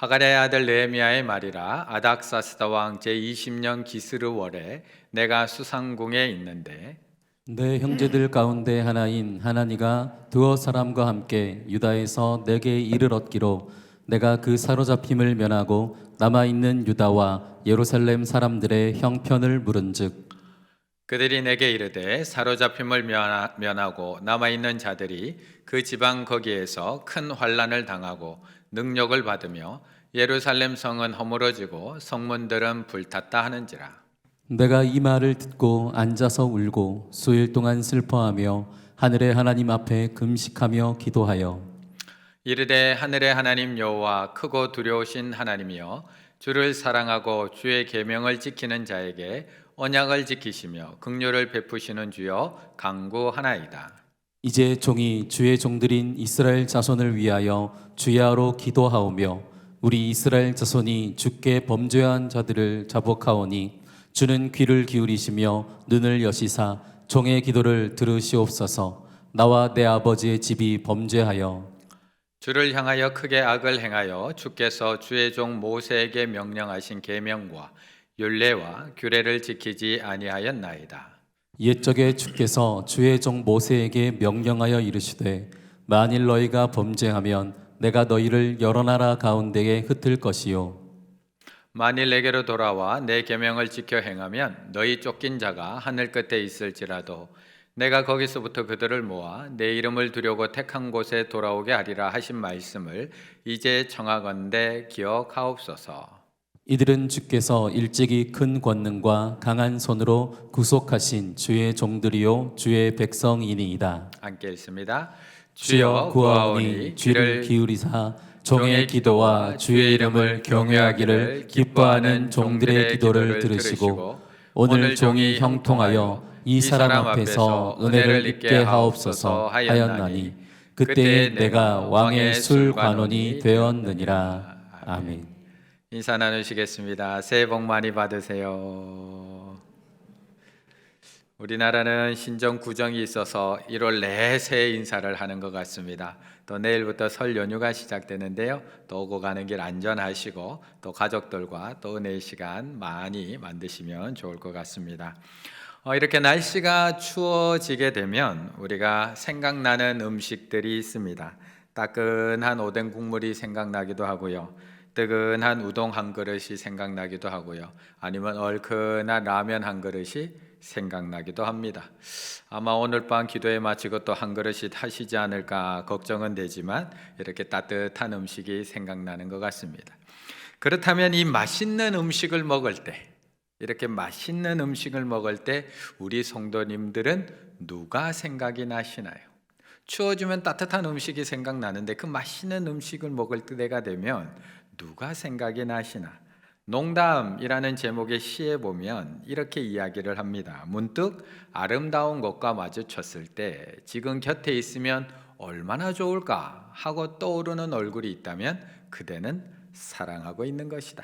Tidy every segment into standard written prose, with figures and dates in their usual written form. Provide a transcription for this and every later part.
하갈의 아들 느헤미야의 말이라. 아닥사스다 왕 제20년 기스르월에 내가 수상궁에 있는데 내 형제들 가운데 하나인 하나니가 두어 사람과 함께 유다에서 내게 이를 얻기로 내가 그 사로잡힘을 면하고 남아있는 유다와 예루살렘 사람들의 형편을 물은즉 그들이 내게 이르되 사로잡힘을 면하고 남아있는 자들이 그 지방 거기에서 큰 환난을 당하고 능력을 받으며 예루살렘 성은 허물어지고 성문들은 불탔다 하는지라. 내가 이 말을 듣고 앉아서 울고 수일 동안 슬퍼하며 하늘의 하나님 앞에 금식하며 기도하여 이르되 하늘의 하나님 여호와 크고 두려우신 하나님이여, 주를 사랑하고 주의 계명을 지키는 자에게 언약을 지키시며 긍휼을 베푸시는 주여 간구하나이다. 이제 종이 주의 종들인 이스라엘 자손을 위하여 주야로 기도하오며 우리 이스라엘 자손이 주께 범죄한 자들을 자복하오니 주는 귀를 기울이시며 눈을 여시사 종의 기도를 들으시옵소서. 나와 내 아버지의 집이 범죄하여 주를 향하여 크게 악을 행하여 주께서 주의 종 모세에게 명령하신 계명과 율례와 규례를 지키지 아니하였나이다. 옛적에 주께서 주의 종 모세에게 명령하여 이르시되 만일 너희가 범죄하면 내가 너희를 여러 나라 가운데에 흩을 것이요 만일 내게로 돌아와 내 계명을 지켜 행하면 너희 쫓긴 자가 하늘 끝에 있을지라도 내가 거기서부터 그들을 모아 내 이름을 두려고 택한 곳에 돌아오게 하리라 하신 말씀을 이제 청하건대 기억하옵소서. 이들은 주께서 일찍이 큰 권능과 강한 손으로 구속하신 주의 종들이요 주의 백성이니이다. 함께 읽습니다. 주여 구하오니 귀를 기울이사 종의 기도와 주의 이름을 경외하기를 기뻐하는 종들의 기도를 들으시고 오늘 종이 형통하여 이 사람 앞에서 은혜를 입게 하옵소서 하였나니 그때에 내가 왕의 술관원이 되었느니라. 아멘. 인사 나누시겠습니다. 새해 복 많이 받으세요. 우리나라는 신정 구정이 있어서 1월 내에 새해 인사를 하는 것 같습니다. 또 내일부터 설 연휴가 시작되는데요. 또 오고 가는 길 안전하시고 또 가족들과 또 은혜의 시간 많이 만드시면 좋을 것 같습니다. 이렇게 날씨가 추워지게 되면 우리가 생각나는 음식들이 있습니다. 따끈한 오뎅 국물이 생각나기도 하고요. 뜨끈한 우동 한 그릇이 생각나기도 하고요. 아니면 얼큰한 라면 한 그릇이 생각나기도 합니다. 아마 오늘 밤 기도에 마치고 또 한 그릇이 타시지 않을까 걱정은 되지만 이렇게 따뜻한 음식이 생각나는 것 같습니다. 그렇다면 이 맛있는 음식을 먹을 때, 이렇게 맛있는 음식을 먹을 때 우리 성도님들은 누가 생각이 나시나요? 추워지면 따뜻한 음식이 생각나는데 그 맛있는 음식을 먹을 때가 되면 누가 생각이 나시나? 농담이라는 제목의 시에 보면 이렇게 이야기를 합니다. 문득 아름다운 것과 마주쳤을 때 지금 곁에 있으면 얼마나 좋을까 하고 떠오르는 얼굴이 있다면 그대는 사랑하고 있는 것이다.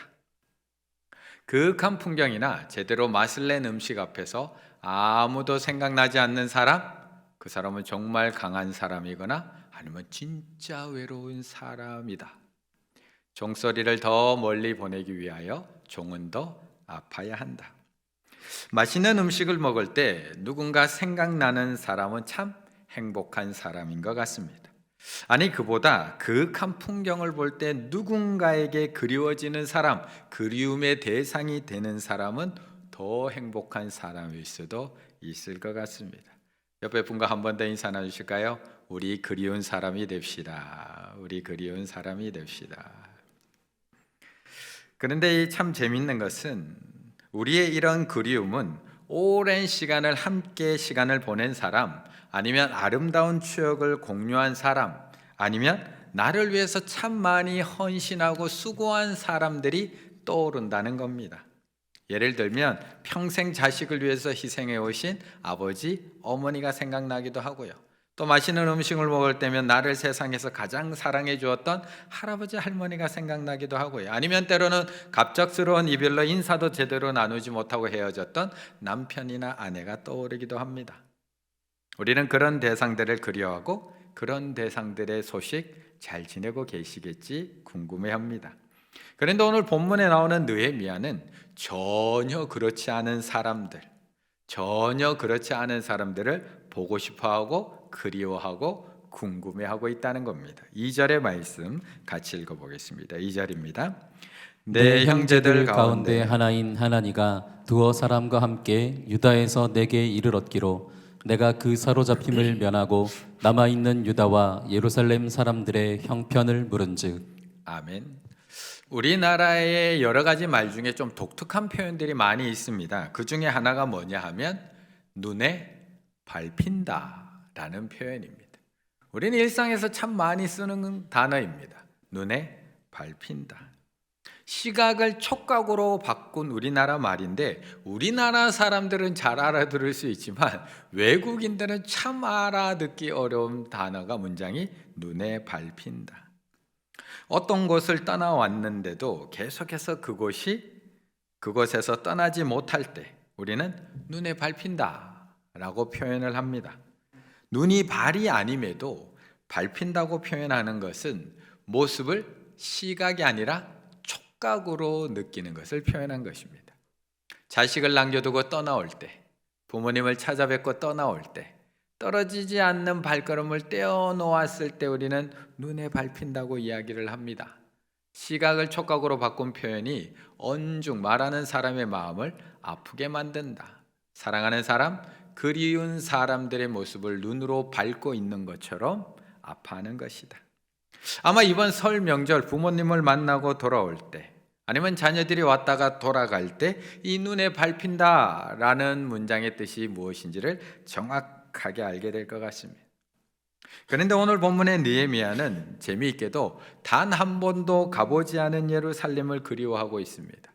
그윽한 풍경이나 제대로 맛을 낸 음식 앞에서 아무도 생각나지 않는 사람, 그 사람은 정말 강한 사람이거나 아니면 진짜 외로운 사람이다. 종소리를 더 멀리 보내기 위하여 종은 더 아파야 한다. 맛있는 음식을 먹을 때 누군가 생각나는 사람은 참 행복한 사람인 것 같습니다. 아니, 그보다 그윽한 풍경을 볼 때 누군가에게 그리워지는 사람, 그리움의 대상이 되는 사람은 더 행복한 사람일 수도 있을 것 같습니다. 옆에 분과 한 번 더 인사 나누실까요? 우리 그리운 사람이 됩시다. 우리 그리운 사람이 됩시다. 그런데 참 재밌는 것은 우리의 이런 그리움은 오랜 시간을 함께 시간을 보낸 사람, 아니면 아름다운 추억을 공유한 사람, 아니면 나를 위해서 참 많이 헌신하고 수고한 사람들이 떠오른다는 겁니다. 예를 들면 평생 자식을 위해서 희생해 오신 아버지, 어머니가 생각나기도 하고요. 또 맛있는 음식을 먹을 때면 나를 세상에서 가장 사랑해 주었던 할아버지, 할머니가 생각나기도 하고요. 아니면 때로는 갑작스러운 이별로 인사도 제대로 나누지 못하고 헤어졌던 남편이나 아내가 떠오르기도 합니다. 우리는 그런 대상들을 그리워하고 그런 대상들의 소식 잘 지내고 계시겠지 궁금해합니다. 그런데 오늘 본문에 나오는 느헤미야는 전혀 그렇지 않은 사람들, 전혀 그렇지 않은 사람들을 보고 싶어하고 그리워하고 궁금해하고 있다는 겁니다. 2절의 말씀 같이 읽어보겠습니다. 2절입니다. 내 내 형제들 가운데 가운데 하나인 하나니가 두어 사람과 함께 유다에서 내게 이를 얻기로 내가 그 사로잡힘을 면하고 남아있는 유다와 예루살렘 사람들의 형편을 물은즉. 아멘. 우리나라의 여러 가지 말 중에 좀 독특한 표현들이 많이 있습니다. 그 중에 하나가 뭐냐 하면 눈에 밟힌다라는 표현입니다. 우리는 일상에서 참 많이 쓰는 단어입니다. 눈에 밟힌다. 시각을 촉각으로 바꾼 우리나라 말인데 우리나라 사람들은 잘 알아들을 수 있지만 외국인들은 참 알아듣기 어려운 단어가 문장이 눈에 밟힌다. 어떤 곳을 떠나왔는데도 계속해서 그곳에서 떠나지 못할 때 우리는 눈에 밟힌다 라고 표현을 합니다. 눈이 발이 아님에도 밟힌다고 표현하는 것은 모습을 시각이 아니라 촉각으로 느끼는 것을 표현한 것입니다. 자식을 남겨두고 떠나올 때, 부모님을 찾아뵙고 떠나올 때, 떨어지지 않는 발걸음을 떼어놓았을 때 우리는 눈에 밟힌다고 이야기를 합니다. 시각을 촉각으로 바꾼 표현이 언중 말하는 사람의 마음을 아프게 만든다. 사랑하는 사람, 그리운 사람들의 모습을 눈으로 밟고 있는 것처럼 아파하는 것이다. 아마 이번 설 명절 부모님을 만나고 돌아올 때 아니면 자녀들이 왔다가 돌아갈 때 이 눈에 밟힌다라는 문장의 뜻이 무엇인지를 정확하게 알게 될 것 같습니다. 그런데 오늘 본문의 느헤미야는 재미있게도 단 한 번도 가보지 않은 예루살렘을 그리워하고 있습니다.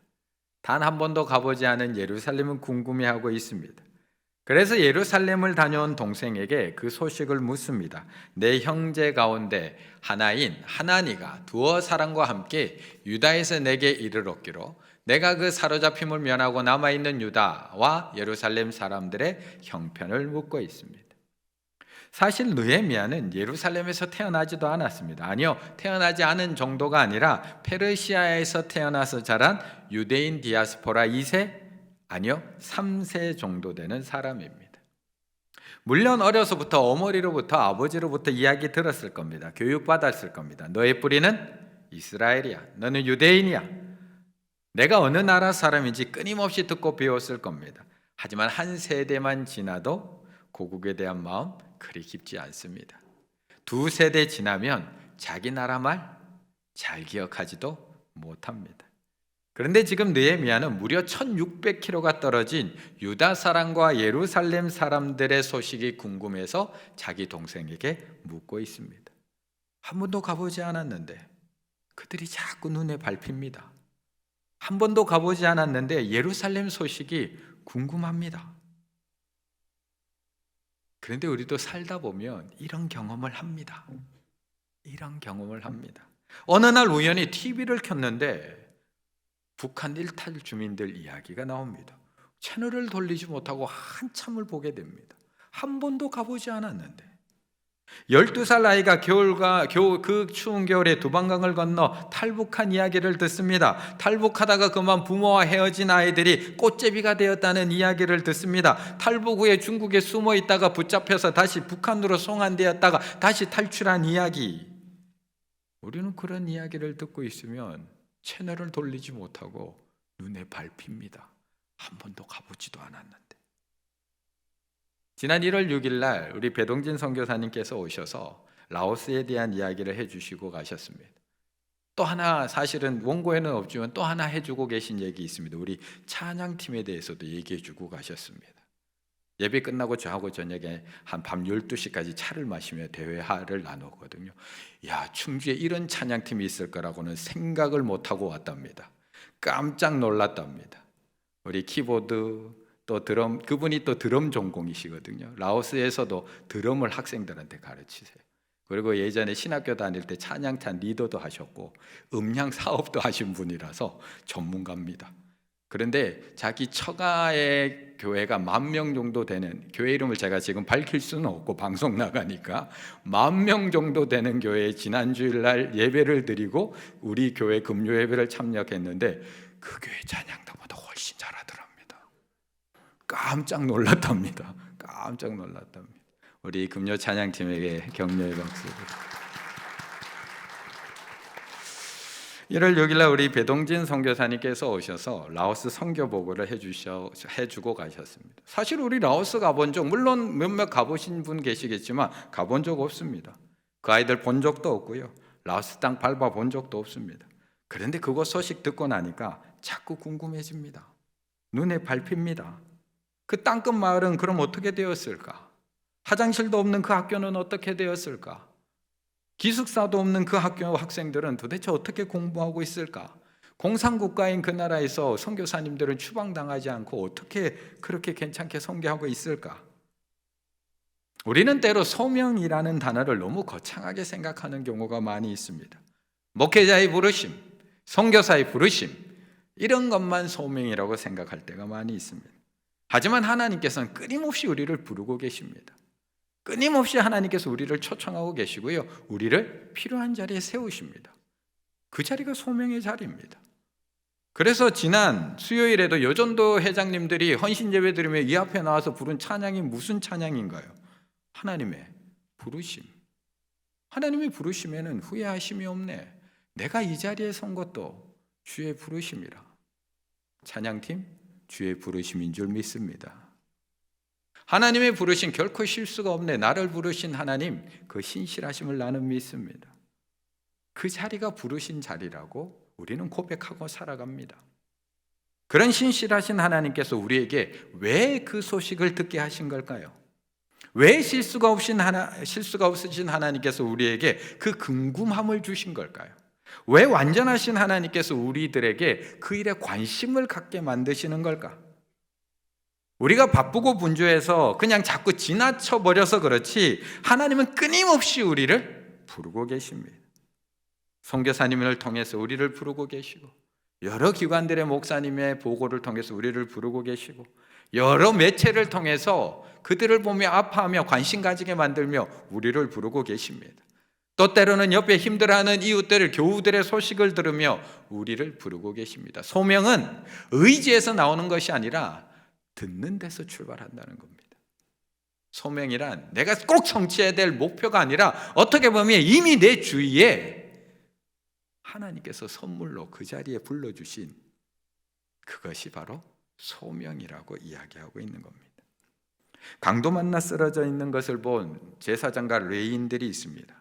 단 한 번도 가보지 않은 예루살렘을 궁금해하고 있습니다. 그래서 예루살렘을 다녀온 동생에게 그 소식을 묻습니다. 내 형제 가운데 하나인 하나니가 두어 사람과 함께 유다에서 내게 이를 얻기로 내가 그 사로잡힘을 면하고 남아있는 유다와 예루살렘 사람들의 형편을 묻고 있습니다. 사실 느헤미야는 예루살렘에서 태어나지도 않았습니다. 아니요, 태어나지 않은 정도가 아니라 페르시아에서 태어나서 자란 유대인 디아스포라 2세, 아니요 3세 정도 되는 사람입니다. 물론 어려서부터 어머니로부터 아버지로부터 이야기 들었을 겁니다. 교육받았을 겁니다. 너의 뿌리는 이스라엘이야. 너는 유대인이야. 내가 어느 나라 사람인지 끊임없이 듣고 배웠을 겁니다. 하지만 한 세대만 지나도 고국에 대한 마음 그리 깊지 않습니다. 두 세대 지나면 자기 나라 말 잘 기억하지도 못합니다. 그런데 지금 느헤미야는 무려 1600km가 떨어진 유다 사람과 예루살렘 사람들의 소식이 궁금해서 자기 동생에게 묻고 있습니다. 한 번도 가보지 않았는데 그들이 자꾸 눈에 밟힙니다. 한 번도 가보지 않았는데 예루살렘 소식이 궁금합니다. 그런데 우리도 살다 보면 이런 경험을 합니다. 이런 경험을 합니다. 어느 날 우연히 TV를 켰는데 북한 일탈 주민들 이야기가 나옵니다. 채널을 돌리지 못하고 한참을 보게 됩니다. 한 번도 가보지 않았는데 12살 아이가 그 추운 겨울에 두반강을 건너 탈북한 이야기를 듣습니다. 탈북하다가 그만 부모와 헤어진 아이들이 꽃제비가 되었다는 이야기를 듣습니다. 탈북 후에 중국에 숨어 있다가 붙잡혀서 다시 북한으로 송환되었다가 다시 탈출한 이야기. 우리는 그런 이야기를 듣고 있으면 채널을 돌리지 못하고 눈에 밟힙니다. 한 번도 가보지도 않았는데. 지난 1월 6일 날 우리 배동진 선교사님께서 오셔서 라오스에 대한 이야기를 해주시고 가셨습니다. 또 하나 사실은 원고에는 없지만 또 하나 해주고 계신 얘기 있습니다. 우리 찬양팀에 대해서도 얘기해주고 가셨습니다. 예배 끝나고 저하고 저녁에 한 밤 12시까지 차를 마시며 대화를 나누거든요. 야, 충주에 이런 찬양팀이 있을 거라고는 생각을 못하고 왔답니다. 깜짝 놀랐답니다. 우리 키보드 또 드럼, 그분이 또 드럼 전공이시거든요. 라오스에서도 드럼을 학생들한테 가르치세요. 그리고 예전에 신학교 다닐 때 찬양찬 리더도 하셨고 음향 사업도 하신 분이라서 전문가입니다. 그런데 자기 처가의 교회가 10,000명 정도 되는, 교회 이름을 제가 지금 밝힐 수는 없고 방송 나가니까 10,000명 정도 되는 교회에 지난 주일날 예배를 드리고 우리 교회 금요 예배를 참여했는데 그 교회 찬양도보다 훨씬 잘하더랍니다. 깜짝 놀랐답니다. 깜짝 놀랐답니다. 우리 금요 찬양팀에게 격려의 박수. 1월 6일 날 우리 배동진 선교사님께서 오셔서 라오스 선교 보고를 해주고 가셨습니다. 사실 우리 라오스 가본 적, 물론 몇몇 가보신 분 계시겠지만 가본 적 없습니다. 그 아이들 본 적도 없고요, 라오스 땅 밟아본 적도 없습니다. 그런데 그거 소식 듣고 나니까 자꾸 궁금해집니다. 눈에 밟힙니다. 그 땅끝 마을은 그럼 어떻게 되었을까? 화장실도 없는 그 학교는 어떻게 되었을까? 기숙사도 없는 그 학교 학생들은 도대체 어떻게 공부하고 있을까? 공산국가인 그 나라에서 선교사님들은 추방당하지 않고 어떻게 그렇게 괜찮게 선교하고 있을까? 우리는 때로 소명이라는 단어를 너무 거창하게 생각하는 경우가 많이 있습니다. 목회자의 부르심, 선교사의 부르심, 이런 것만 소명이라고 생각할 때가 많이 있습니다. 하지만 하나님께서는 끊임없이 우리를 부르고 계십니다. 끊임없이 하나님께서 우리를 초청하고 계시고요, 우리를 필요한 자리에 세우십니다. 그 자리가 소명의 자리입니다. 그래서 지난 수요일에도 여전도 회장님들이 헌신 예배 드리며 이 앞에 나와서 부른 찬양이 무슨 찬양인가요? 하나님의 부르심. 하나님의 부르심에는 후회하심이 없네. 내가 이 자리에 선 것도 주의 부르심이라. 찬양팀, 주의 부르심인 줄 믿습니다. 하나님의 부르심 결코 실수가 없네. 나를 부르신 하나님, 그 신실하심을 나는 믿습니다. 그 자리가 부르신 자리라고 우리는 고백하고 살아갑니다. 그런 신실하신 하나님께서 우리에게 왜 그 소식을 듣게 하신 걸까요? 왜 실수가 없으신 하나님께서 우리에게 그 궁금함을 주신 걸까요? 왜 완전하신 하나님께서 우리들에게 그 일에 관심을 갖게 만드시는 걸까? 우리가 바쁘고 분주해서 그냥 자꾸 지나쳐 버려서 그렇지 하나님은 끊임없이 우리를 부르고 계십니다. 선교사님을 통해서 우리를 부르고 계시고, 여러 기관들의 목사님의 보고를 통해서 우리를 부르고 계시고, 여러 매체를 통해서 그들을 보며 아파하며 관심 가지게 만들며 우리를 부르고 계십니다. 또 때로는 옆에 힘들어하는 이웃들, 교우들의 소식을 들으며 우리를 부르고 계십니다. 소명은 의지에서 나오는 것이 아니라 듣는 데서 출발한다는 겁니다. 소명이란 내가 꼭 성취해야 될 목표가 아니라 어떻게 보면 이미 내 주위에 하나님께서 선물로 그 자리에 불러주신 그것이 바로 소명이라고 이야기하고 있는 겁니다. 강도 만나 쓰러져 있는 것을 본 제사장과 레위인들이 있습니다.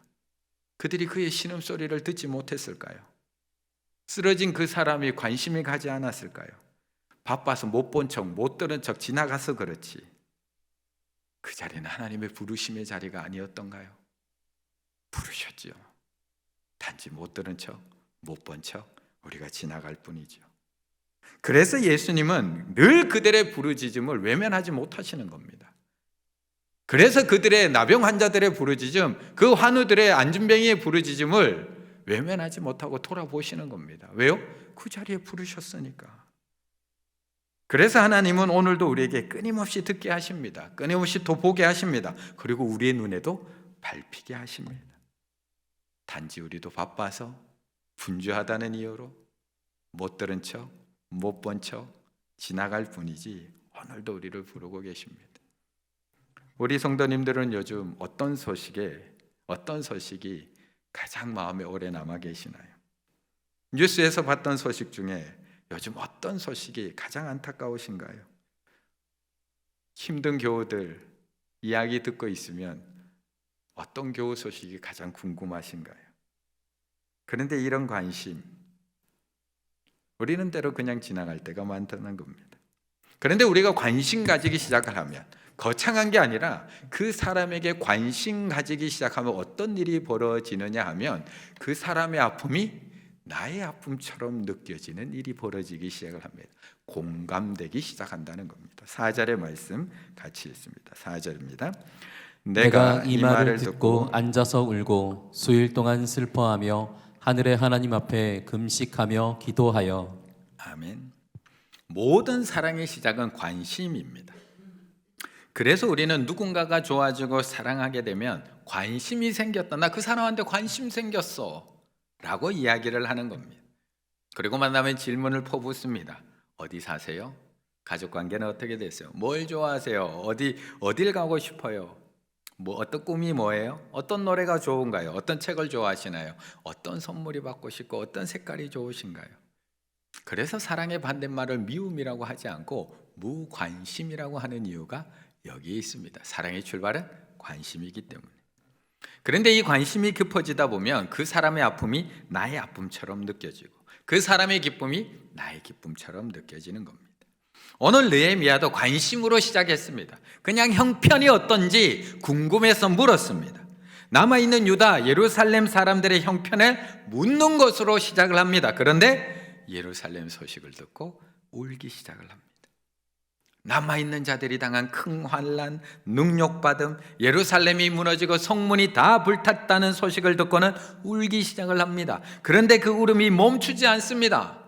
그들이 그의 신음소리를 듣지 못했을까요? 쓰러진 그 사람이 관심이 가지 않았을까요? 바빠서 못 본 척, 못 들은 척 지나가서 그렇지. 그 자리는 하나님의 부르심의 자리가 아니었던가요? 부르셨지요. 단지 못 들은 척, 못 본 척 우리가 지나갈 뿐이죠. 그래서 예수님은 늘 그들의 부르짖음을 외면하지 못하시는 겁니다. 그래서 그들의 나병 환자들의 부르짖음, 그 환우들의 안진뱅이의 부르짖음을 외면하지 못하고 돌아보시는 겁니다. 왜요? 그 자리에 부르셨으니까. 그래서 하나님은 오늘도 우리에게 끊임없이 듣게 하십니다. 끊임없이 또 보게 하십니다. 그리고 우리의 눈에도 밟히게 하십니다. 단지 우리도 바빠서 분주하다는 이유로 못 들은 척, 못 본 척 지나갈 뿐이지 오늘도 우리를 부르고 계십니다. 우리 성도님들은 요즘 어떤 소식이 가장 마음에 오래 남아 계시나요? 뉴스에서 봤던 소식 중에 요즘 어떤 소식이 가장 안타까우신가요? 힘든 교우들 이야기 듣고 있으면 어떤 교우 소식이 가장 궁금하신가요? 그런데 이런 관심, 우리는 때로 그냥 지나갈 때가 많다는 겁니다. 그런데 우리가 관심 가지기 시작을 하면, 거창한 게 아니라 그 사람에게 관심 가지기 시작하면 어떤 일이 벌어지느냐 하면 그 사람의 아픔이 나의 아픔처럼 느껴지는 일이 벌어지기 시작을 합니다. 공감되기 시작한다는 겁니다. 4절의 말씀 같이 읽습니다. 4절입니다. 내가 이 말을 듣고 앉아서 울고 수일 동안 슬퍼하며 하늘의 하나님 앞에 금식하며 기도하여. 아멘. 모든 사랑의 시작은 관심입니다. 그래서 우리는 누군가가 좋아지고 사랑하게 되면 관심이 생겼다. 나 그 사람한테 관심 생겼어. 라고 이야기를 하는 겁니다. 그리고 만나면 질문을 퍼붓습니다. 어디 사세요? 가족 관계는 어떻게 됐어요? 뭘 좋아하세요? 어딜 가고 싶어요? 어떤 꿈이 뭐예요? 어떤 노래가 좋은가요? 어떤 책을 좋아하시나요? 어떤 선물이 받고 싶고 어떤 색깔이 좋으신가요? 그래서 사랑의 반대말을 미움이라고 하지 않고 무관심이라고 하는 이유가 여기에 있습니다. 사랑의 출발은 관심이기 때문에. 그런데 이 관심이 깊어지다 보면 그 사람의 아픔이 나의 아픔처럼 느껴지고 그 사람의 기쁨이 나의 기쁨처럼 느껴지는 겁니다. 오늘 느헤미야도 관심으로 시작했습니다. 그냥 형편이 어떤지 궁금해서 물었습니다. 남아있는 유다 예루살렘 사람들의 형편을 묻는 것으로 시작을 합니다. 그런데 예루살렘 소식을 듣고 울기 시작을 합니다. 남아있는 자들이 당한 큰 환난, 능욕받음, 예루살렘이 무너지고 성문이 다 불탔다는 소식을 듣고는 울기 시작을 합니다. 그런데 그 울음이 멈추지 않습니다.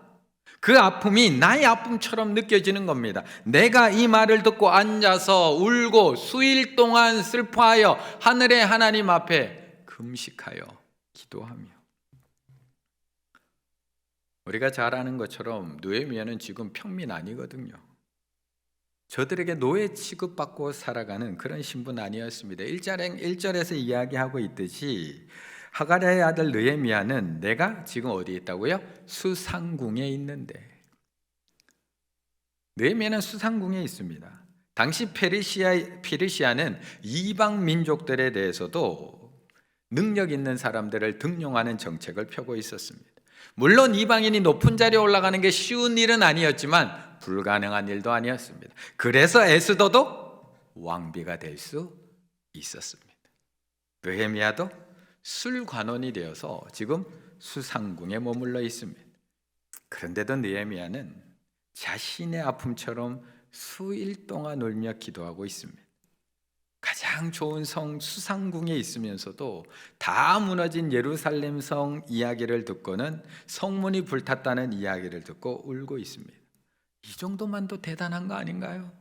그 아픔이 나의 아픔처럼 느껴지는 겁니다. 내가 이 말을 듣고 앉아서 울고 수일 동안 슬퍼하여 하늘의 하나님 앞에 금식하여 기도하며, 우리가 잘 아는 것처럼 느헤미야는 지금 평민 아니거든요. 저들에게 노예 취급받고 살아가는 그런 신분 아니었습니다. 1절에서 이야기하고 있듯이 하가랴의 아들 느헤미야는 내가 지금 어디에 있다고요? 수상궁에 있는데, 느헤미야는 수상궁에 있습니다. 당시 페르시아는 이방 민족들에 대해서도 능력 있는 사람들을 등용하는 정책을 펴고 있었습니다. 물론 이방인이 높은 자리에 올라가는 게 쉬운 일은 아니었지만 불가능한 일도 아니었습니다. 그래서 에스더도 왕비가 될 수 있었습니다. 느헤미야도 술관원이 되어서 지금 수상궁에 머물러 있습니다. 그런데도 느헤미야는 자신의 아픔처럼 수일 동안 울며 기도하고 있습니다. 가장 좋은 성 수상궁에 있으면서도 다 무너진 예루살렘 성 이야기를 듣고는 성문이 불탔다는 이야기를 듣고 울고 있습니다. 이 정도만도 대단한 거 아닌가요?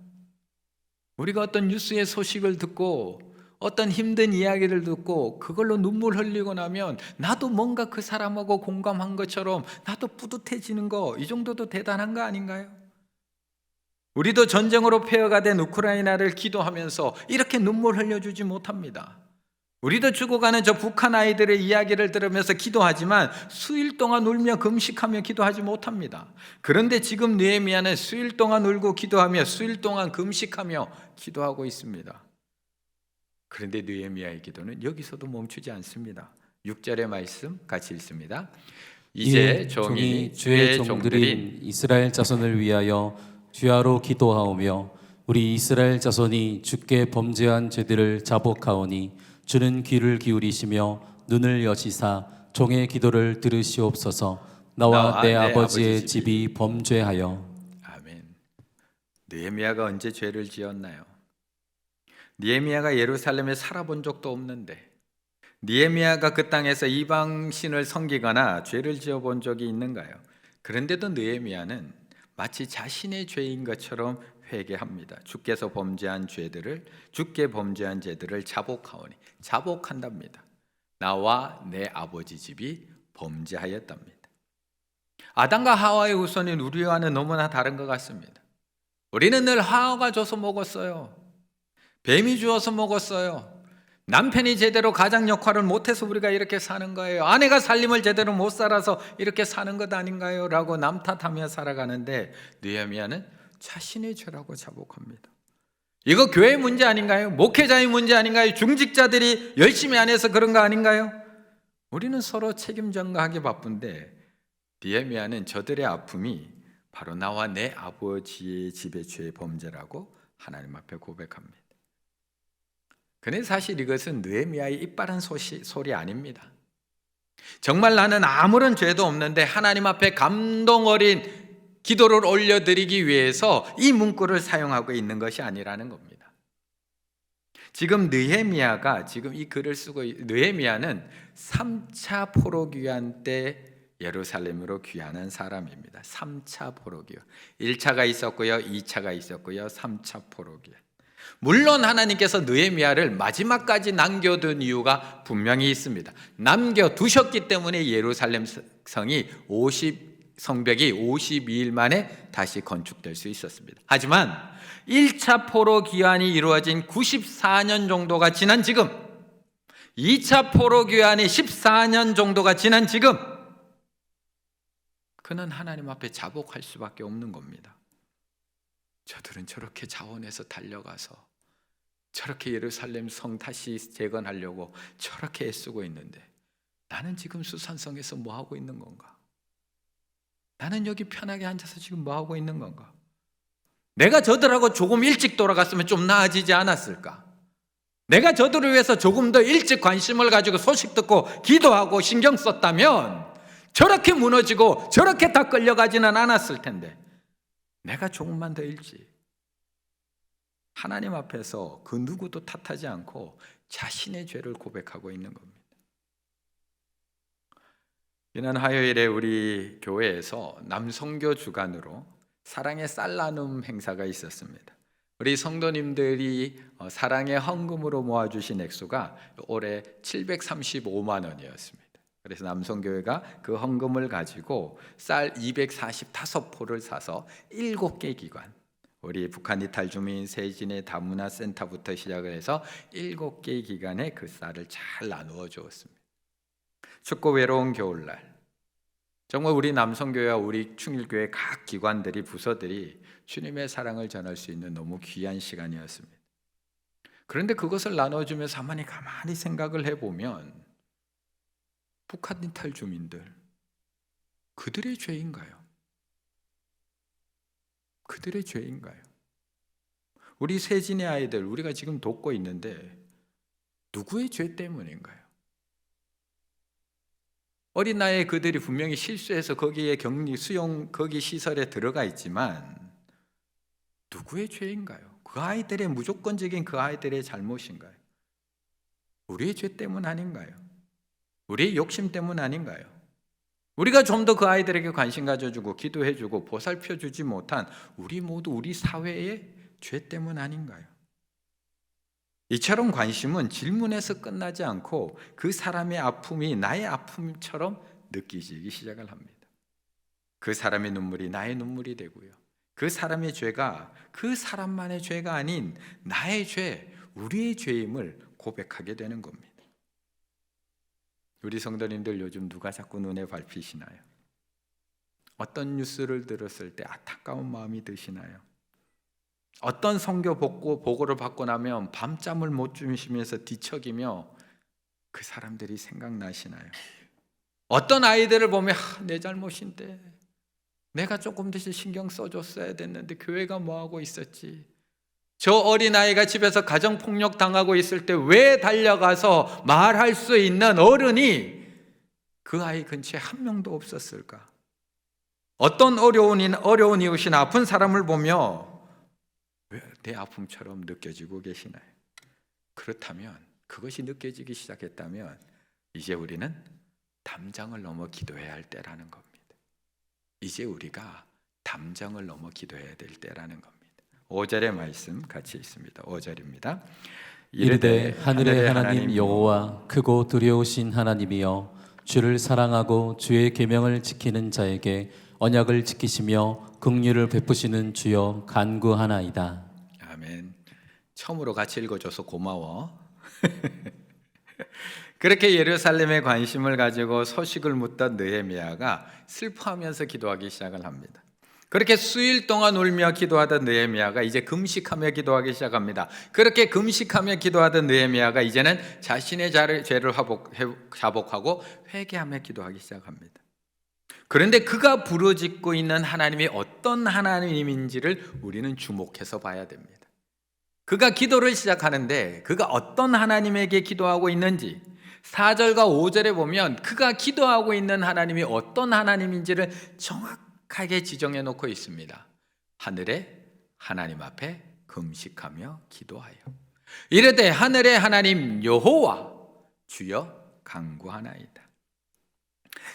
우리가 어떤 뉴스의 소식을 듣고 어떤 힘든 이야기를 듣고 그걸로 눈물 흘리고 나면 나도 뭔가 그 사람하고 공감한 것처럼 나도 뿌듯해지는 거, 이 정도도 대단한 거 아닌가요? 우리도 전쟁으로 폐허가 된 우크라이나를 기도하면서 이렇게 눈물 흘려주지 못합니다. 우리도 죽어가는 저 북한 아이들의 이야기를 들으면서 기도하지만 수일 동안 울며 금식하며 기도하지 못합니다. 그런데 지금 느헤미야는 수일 동안 울고 기도하며 수일 동안 금식하며 기도하고 있습니다. 그런데 느헤미야의 기도는 여기서도 멈추지 않습니다. 6절의 말씀 같이 읽습니다. 이제 종이 주의 종들인 이스라엘 자손을 위하여 주야로 기도하오며 우리 이스라엘 자손이 주께 범죄한 죄들을 자복하오니 주는 귀를 기울이시며 눈을 여시사 종의 기도를 들으시옵소서. 나와 내 아버지의 집이 범죄하여. 아멘. 느헤미야가 언제 죄를 지었나요? 느헤미야가 예루살렘에 살아본 적도 없는데, 느헤미야가 그 땅에서 이방 신을 섬기거나 죄를 지어본 적이 있는가요? 그런데도 느헤미야는 마치 자신의 죄인 것처럼 회개합니다. 주께 범죄한 죄들을 자복하오니, 자복한답니다. 나와 내 아버지 집이 범죄하였답니다. 아담과 하와의 후손인 우리와는 너무나 다른 것 같습니다. 우리는 늘 하와가 줘서 먹었어요. 뱀이 주어서 먹었어요. 남편이 제대로 가장 역할을 못해서 우리가 이렇게 사는 거예요. 아내가 살림을 제대로 못 살아서 이렇게 사는 것 아닌가요? 라고 남 탓하며 살아가는데, 느헤미야는 자신의 죄라고 자복합니다. 이거 교회의 문제 아닌가요? 목회자의 문제 아닌가요? 중직자들이 열심히 안 해서 그런 거 아닌가요? 우리는 서로 책임 전가하기 바쁜데, 느헤미야는 저들의 아픔이 바로 나와 내 아버지의 집의 죄의 범죄라고 하나님 앞에 고백합니다. 그런데 사실 이것은 느헤미야의 이빨한 소리 아닙니다. 정말 나는 아무런 죄도 없는데 하나님 앞에 감동 어린 기도를 올려드리기 위해서 이 문구를 사용하고 있는 것이 아니라는 겁니다. 지금 느헤미야가 지금 이 글을 쓰고, 느헤미야는 3차 포로기한 때 예루살렘으로 귀환한 사람입니다. 3차 포로기요. 1차가 있었고요, 2차가 있었고요, 3차 포로기요. 물론 하나님께서 느헤미야를 마지막까지 남겨둔 이유가 분명히 있습니다. 남겨두셨기 때문에 예루살렘 성벽이 52일 만에 다시 건축될 수 있었습니다. 하지만 1차 포로 귀환이 이루어진 94년 정도가 지난 지금, 2차 포로 귀환이 14년 정도가 지난 지금, 그는 하나님 앞에 자복할 수밖에 없는 겁니다. 저들은 저렇게 자원해서 달려가서 저렇게 예루살렘 성 다시 재건하려고 저렇게 애쓰고 있는데 나는 지금 수산성에서 뭐 하고 있는 건가? 나는 여기 편하게 앉아서 지금 뭐 하고 있는 건가? 내가 저들하고 조금 일찍 돌아갔으면 좀 나아지지 않았을까? 내가 저들을 위해서 조금 더 일찍 관심을 가지고 소식 듣고 기도하고 신경 썼다면 저렇게 무너지고 저렇게 다 끌려가지는 않았을 텐데, 내가 조금만 더 일찍 하나님 앞에서 그 누구도 탓하지 않고 자신의 죄를 고백하고 있는 겁니다. 지난 화요일에 우리 교회에서 남성교 주간으로 사랑의 쌀 나눔 행사가 있었습니다. 우리 성도님들이 사랑의 헌금으로 모아주신 액수가 올해 735만 원이었습니다. 그래서 남성교회가 그 헌금을 가지고 쌀 245포를 사서 7개 기관, 우리 북한 이탈 주민 세진의 다문화 센터부터 시작을 해서 7개 기관에 그 쌀을 잘 나누어 주었습니다. 춥고 외로운 겨울날, 정말 우리 남성교회와 우리 충일교회 각 기관들이, 부서들이 주님의 사랑을 전할 수 있는 너무 귀한 시간이었습니다. 그런데 그것을 나눠주면서 가만히 생각을 해보면 북한 이탈 주민들, 그들의 죄인가요? 그들의 죄인가요? 우리 세진의 아이들, 우리가 지금 돕고 있는데 누구의 죄 때문인가요? 어린 나이에 그들이 분명히 실수해서 거기에 격리, 수용, 거기 시설에 들어가 있지만 누구의 죄인가요? 그 아이들의 무조건적인 그 아이들의 잘못인가요? 우리의 죄 때문 아닌가요? 우리의 욕심 때문 아닌가요? 우리가 좀 더 그 아이들에게 관심 가져주고 기도해주고 보살펴주지 못한 우리 모두 우리 사회의 죄 때문 아닌가요? 이처럼 관심은 질문에서 끝나지 않고 그 사람의 아픔이 나의 아픔처럼 느끼기 시작을 합니다. 그 사람의 눈물이 나의 눈물이 되고요, 그 사람의 죄가 그 사람만의 죄가 아닌 나의 죄, 우리의 죄임을 고백하게 되는 겁니다. 우리 성도님들 요즘 누가 자꾸 눈에 밟히시나요? 어떤 뉴스를 들었을 때 안타까운 마음이 드시나요? 어떤 선교 보고를 받고 나면 밤잠을 못 주무시면서 뒤척이며 그 사람들이 생각나시나요? 어떤 아이들을 보면 내 잘못인데, 내가 조금 더 신경 써줬어야 됐는데 교회가 뭐하고 있었지? 저 어린아이가 집에서 가정폭력 당하고 있을 때 왜 달려가서 말할 수 있는 어른이 그 아이 근처에 한 명도 없었을까? 어떤 어려운 이웃이나 아픈 사람을 보며 왜 내 아픔처럼 느껴지고 계시나요? 그렇다면, 그것이 느껴지기 시작했다면 이제 우리는 담장을 넘어 기도해야 할 때라는 겁니다. 이제 우리가 담장을 넘어 기도해야 될 때라는 겁니다. 5절의 말씀 같이 있습니다. 5절입니다. 이르되 하늘의 하나님 여호와 크고 두려우신 하나님이여, 주를 사랑하고 주의 계명을 지키는 자에게 언약을 지키시며 긍휼을 베푸시는 주여 간구하나이다. 아멘. 처음으로 같이 읽어줘서 고마워. 그렇게 예루살렘에 관심을 가지고 소식을 묻던 느헤미야가 슬퍼하면서 기도하기 시작을 합니다. 그렇게 수일 동안 울며 기도하던 느헤미야가 이제 금식하며 기도하기 시작합니다. 그렇게 금식하며 기도하던 느헤미야가 이제는 자신의 죄를 자복하고 회개하며 기도하기 시작합니다. 그런데 그가 부르짖고 있는 하나님이 어떤 하나님인지를 우리는 주목해서 봐야 됩니다. 그가 기도를 시작하는데 그가 어떤 하나님에게 기도하고 있는지 4절과 5절에 보면 그가 기도하고 있는 하나님이 어떤 하나님인지를 정확하게 지정해 놓고 있습니다. 하늘의 하나님 앞에 금식하며 기도하여 이르되 하늘의 하나님 여호와 주여 간구하나이다.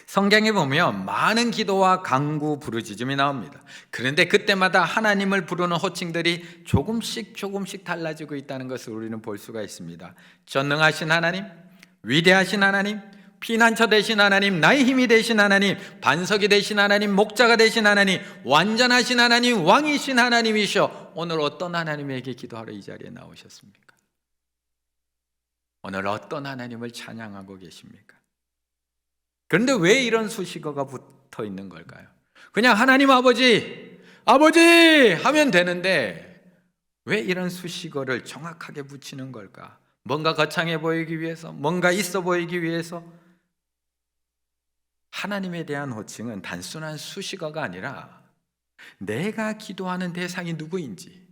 성경에 보면 많은 기도와 간구, 부르짖음이 나옵니다. 그런데 그때마다 하나님을 부르는 호칭들이 조금씩 달라지고 있다는 것을 우리는 볼 수가 있습니다. 전능하신 하나님, 위대하신 하나님, 피난처 되신 하나님, 나의 힘이 되신 하나님, 반석이 되신 하나님, 목자가 되신 하나님, 완전하신 하나님, 왕이신 하나님이셔. 오늘 어떤 하나님에게 기도하러 이 자리에 나오셨습니까? 오늘 어떤 하나님을 찬양하고 계십니까? 그런데 왜 이런 수식어가 붙어 있는 걸까요? 그냥 하나님 아버지, 아버지 하면 되는데 왜 이런 수식어를 정확하게 붙이는 걸까? 뭔가 거창해 보이기 위해서, 뭔가 있어 보이기 위해서. 하나님에 대한 호칭은 단순한 수식어가 아니라 내가 기도하는 대상이 누구인지,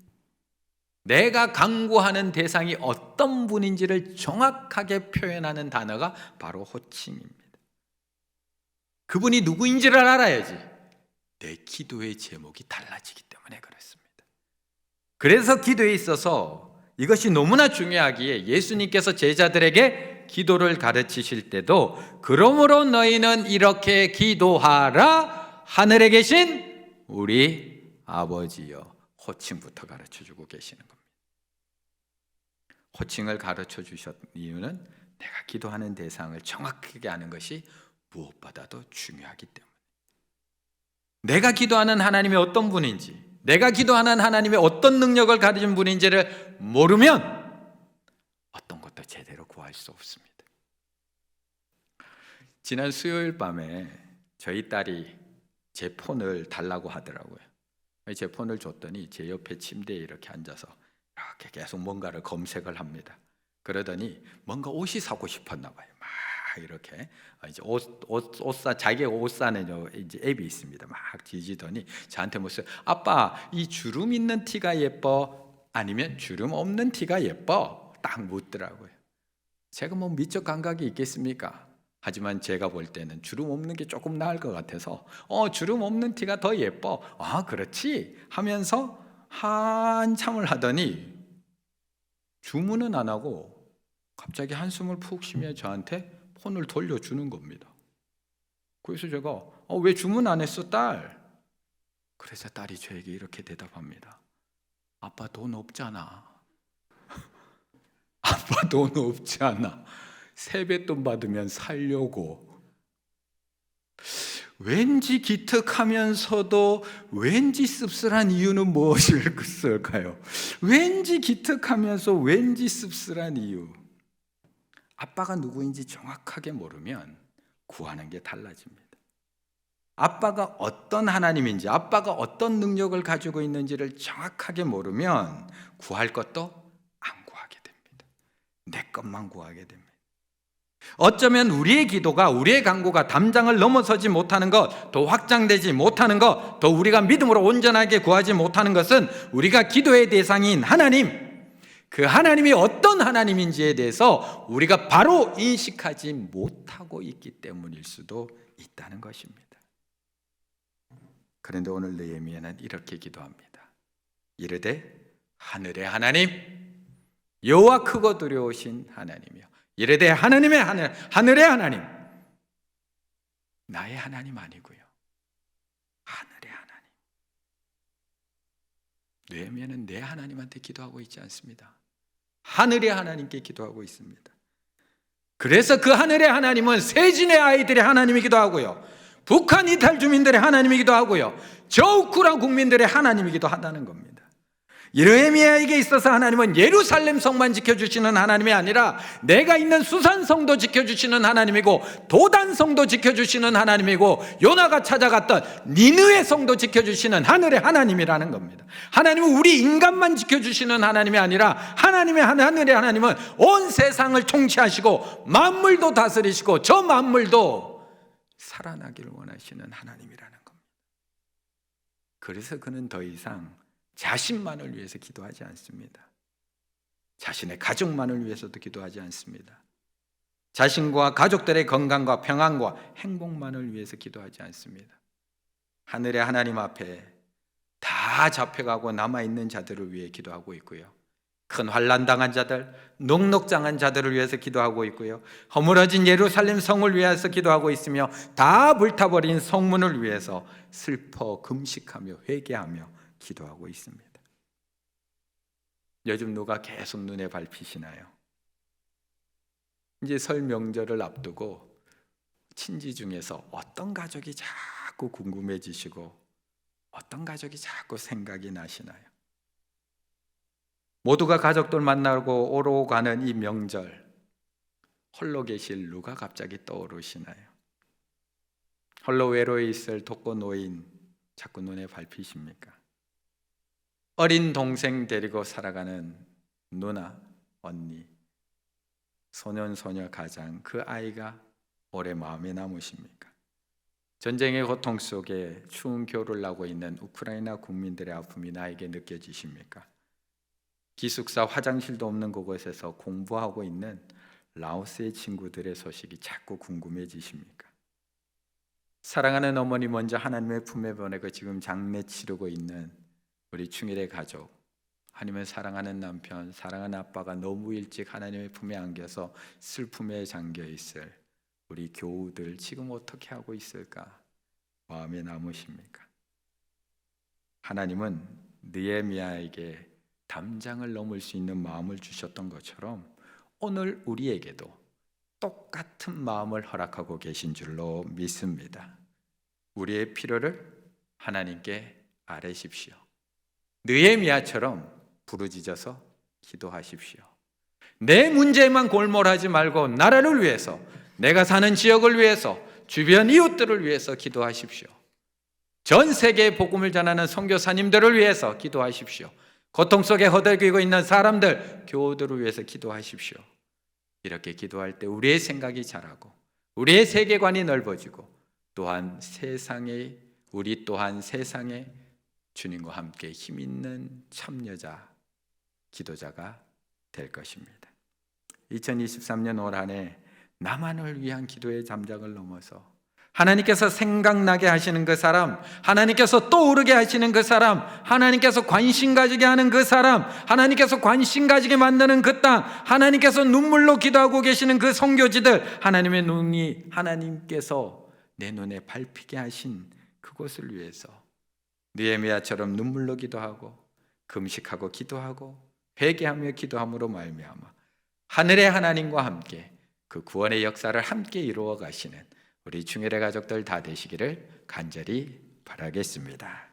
내가 간구하는 대상이 어떤 분인지를 정확하게 표현하는 단어가 바로 호칭입니다. 그분이 누구인지를 알아야지 내 기도의 제목이 달라지기 때문에 그렇습니다. 그래서 기도에 있어서 이것이 너무나 중요하기에 예수님께서 제자들에게 기도를 가르치실 때도 그러므로 너희는 이렇게 기도하라, 하늘에 계신 우리 아버지여, 호칭부터 가르쳐주고 계시는 겁니다. 호칭을 가르쳐주셨 이유는 내가 기도하는 대상을 정확하게 아는 것이 무엇보다도 중요하기 때문에, 내가 기도하는 하나님이 어떤 분인지, 내가 기도하는 하나님이 어떤 능력을 가진 분인지를 모르면 어떤 것도 제대로 구할 수 없습니다. 지난 수요일 밤에 저희 딸이 제 폰을 달라고 하더라고요. 제 폰을 줬더니 제 옆에 침대에 이렇게 앉아서 이렇게 계속 뭔가를 검색을 합니다. 그러더니 뭔가 옷이 사고 싶었나 봐요. 막 이렇게 이제 자기 옷 사는 이제 앱이 있습니다. 막 뒤지더니 저한테 묻어요. 아빠, 이 주름 있는 티가 예뻐? 아니면 주름 없는 티가 예뻐? 딱 묻더라고요. 제가 뭐 미적 감각이 있겠습니까? 하지만 제가 볼 때는 주름 없는 게 조금 나을 것 같아서 주름 없는 티가 더 예뻐. 아, 그렇지 하면서 한참을 하더니 주문은 안 하고 갑자기 한숨을 푹 쉬며 저한테 폰을 돌려주는 겁니다. 그래서 제가 왜 주문 안 했어, 딸? 그래서 딸이 저에게 이렇게 대답합니다. 아빠 돈 없잖아. 아빠 돈 없잖아. 세뱃돈 받으면 살려고. 왠지 기특하면서도 왠지 씁쓸한 이유는 무엇일까요? 왠지 기특하면서 왠지 씁쓸한 이유. 아빠가 누구인지 정확하게 모르면 구하는 게 달라집니다. 아빠가 어떤 하나님인지, 아빠가 어떤 능력을 가지고 있는지를 정확하게 모르면 구할 것도 안 구하게 됩니다. 내 것만 구하게 됩니다. 어쩌면 우리의 기도가, 우리의 간구가 담장을 넘어서지 못하는 것, 더 확장되지 못하는 것, 더 우리가 믿음으로 온전하게 구하지 못하는 것은 우리가 기도의 대상인 하나님, 그 하나님이 어떤 하나님인지에 대해서 우리가 바로 인식하지 못하고 있기 때문일 수도 있다는 것입니다. 그런데 오늘 느헤미야는 이렇게 기도합니다. 이르되 하늘의 하나님, 여호와 크고 두려우신 하나님이여. 이르되 하나님의 하늘의 하나님, 나의 하나님 아니고요, 하늘의 하나님. 느헤미야는 내 하나님한테 기도하고 있지 않습니다. 하늘의 하나님께 기도하고 있습니다. 그래서 그 하늘의 하나님은 세진의 아이들의 하나님이기도 하고요, 북한 이탈 주민들의 하나님이기도 하고요, 저 우크라이나 국민들의 하나님이기도 하다는 겁니다. 느헤미야에게 있어서 하나님은 예루살렘 성만 지켜주시는 하나님이 아니라 내가 있는 수산 성도 지켜주시는 하나님이고, 도단 성도 지켜주시는 하나님이고, 요나가 찾아갔던 니느웨 성도 지켜주시는 하늘의 하나님이라는 겁니다. 하나님은 우리 인간만 지켜주시는 하나님이 아니라 하나님의 하늘의 하나님은 온 세상을 통치하시고 만물도 다스리시고 저 만물도 살아나기를 원하시는 하나님이라는 겁니다. 그래서 그는 더 이상 자신만을 위해서 기도하지 않습니다. 자신의 가족만을 위해서도 기도하지 않습니다. 자신과 가족들의 건강과 평안과 행복만을 위해서 기도하지 않습니다. 하늘의 하나님 앞에 다 잡혀가고 남아있는 자들을 위해 기도하고 있고요, 큰 환난 당한 자들, 녹록장한 자들을 위해서 기도하고 있고요. 허물어진 예루살렘 성을 위해서 기도하고 있으며 다 불타버린 성문을 위해서 슬퍼 금식하며 회개하며 기도하고 있습니다. 요즘 누가 계속 눈에 밟히시나요? 이제 설 명절을 앞두고 친지 중에서 어떤 가족이 자꾸 궁금해지시고 어떤 가족이 자꾸 생각이 나시나요? 모두가 가족들 만나고 오러 가는 이 명절, 홀로 계실 누가 갑자기 떠오르시나요? 홀로 외로이 있을 독거 노인 자꾸 눈에 밟히십니까? 어린 동생 데리고 살아가는 누나, 언니, 소년, 소녀 가장 그 아이가 오래 마음에 남으십니까? 전쟁의 고통 속에 추운 겨울을 나고 있는 우크라이나 국민들의 아픔이 나에게 느껴지십니까? 기숙사 화장실도 없는 그곳에서 공부하고 있는 라오스의 친구들의 소식이 자꾸 궁금해지십니까? 사랑하는 어머니 먼저 하나님의 품에 보내고 지금 장례 치르고 있는 우리 충일의 가족, 아니면 사랑하는 남편, 사랑하는 아빠가 너무 일찍 하나님의 품에 안겨서 슬픔에 잠겨 있을 우리 교우들 지금 어떻게 하고 있을까 마음에 남으십니까? 하나님은 느헤미야에게 담장을 넘을 수 있는 마음을 주셨던 것처럼 오늘 우리에게도 똑같은 마음을 허락하고 계신 줄로 믿습니다. 우리의 필요를 하나님께 아뢰십시오. 느헤미야처럼 부르짖어서 기도하십시오. 내 문제만 골몰하지 말고 나라를 위해서, 내가 사는 지역을 위해서, 주변 이웃들을 위해서 기도하십시오. 전 세계에 복음을 전하는 선교사님들을 위해서 기도하십시오. 고통 속에 허덕이고 있는 사람들, 교우들을 위해서 기도하십시오. 이렇게 기도할 때 우리의 생각이 자라고 우리의 세계관이 넓어지고 또한 우리 또한 세상에 주님과 함께 힘있는 참여자, 기도자가 될 것입니다. 2023년 올 한 해 나만을 위한 기도의 잠장을 넘어서 하나님께서 생각나게 하시는 그 사람, 하나님께서 떠오르게 하시는 그 사람, 하나님께서 관심 가지게 하는 그 사람, 하나님께서 관심 가지게 만드는 그 땅, 하나님께서 눈물로 기도하고 계시는 그 선교지들, 하나님의 눈이 하나님께서 내 눈에 밟히게 하신 그곳을 위해서 느헤미야처럼 눈물로 기도하고 금식하고 기도하고 회개하며 기도함으로 말미암아 하늘의 하나님과 함께 그 구원의 역사를 함께 이루어 가시는 우리 충일의 가족들 다 되시기를 간절히 바라겠습니다.